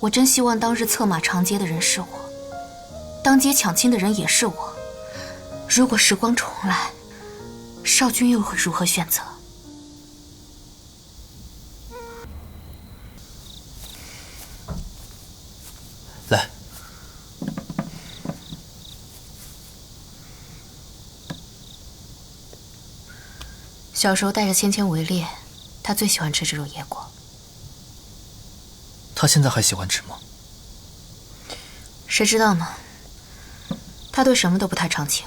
我真希望当日策马长街的人是我，当街抢亲的人也是我。如果时光重来，少君又会如何选择？来，小时候带着芊芊围猎，她最喜欢吃这种野果。他现在还喜欢吃吗？谁知道呢？他对什么都不太长情。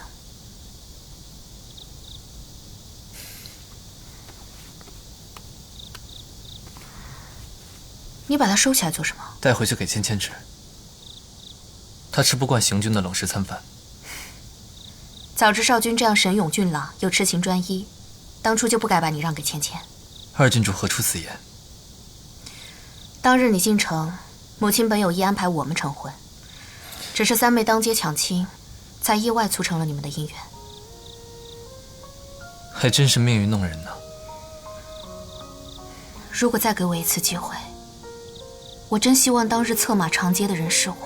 你把它收起来做什么？带回去给芊芊吃。他吃不惯行军的冷食餐饭。早知少君这样神勇俊朗又痴情专一，当初就不该把你让给芊芊。二郡主何出此言？当日你进城，母亲本有意安排我们成婚，只是三妹当街抢亲，才意外促成了你们的姻缘。还真是命运弄人呢。如果再给我一次机会，我真希望当日策马长街的人是我，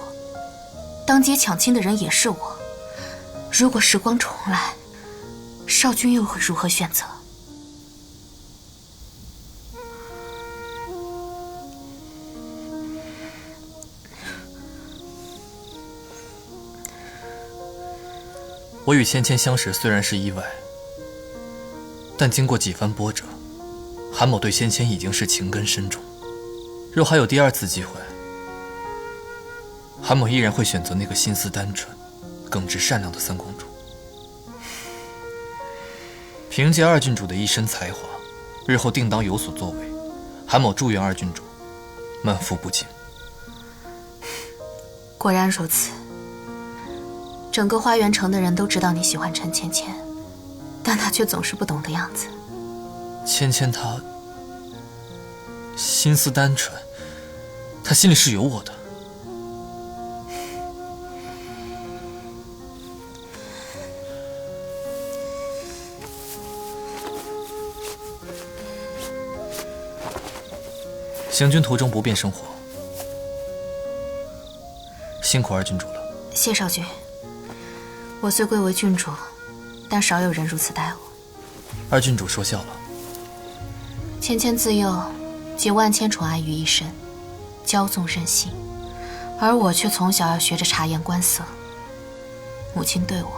当街抢亲的人也是我。如果时光重来，少君又会如何选择？我与芊芊相识虽然是意外，但经过几番波折，韩某对芊芊已经是情根深重。若还有第二次机会，韩某依然会选择那个心思单纯、耿直善良的三公主。凭借二郡主的一身才华，日后定当有所作为。韩某祝愿二郡主满腹不惊。果然如此。整个花园城的人都知道你喜欢陈芊芊，但她却总是不懂的样子。芊芊她心思单纯，她心里是有我的。行军途中不便生火，辛苦二郡主了。谢少君。我虽贵为郡主，但少有人如此待我。二郡主说笑了。芊芊自幼集万千宠爱于一身，骄纵任性，而我却从小要学着察言观色。母亲对我，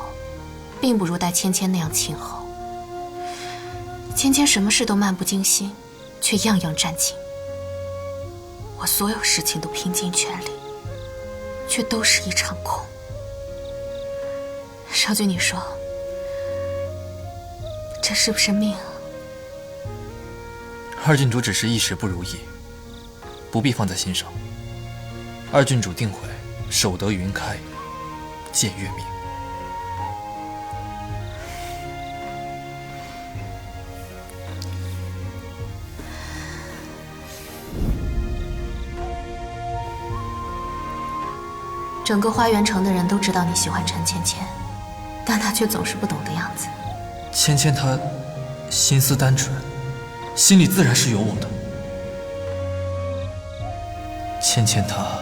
并不如待芊芊那样亲厚。芊芊什么事都漫不经心，却样样占尽。我所有事情都拼尽全力，却都是一场空。少君，你说，这是不是命啊？二郡主只是一时不如意，不必放在心上。二郡主定会守得云开，见月明。整个花园城的人都知道你喜欢陈芊芊，但她却总是不懂的样子。芊芊她心思单纯，心里自然是有我的。芊芊她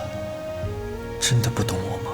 真的不懂我吗？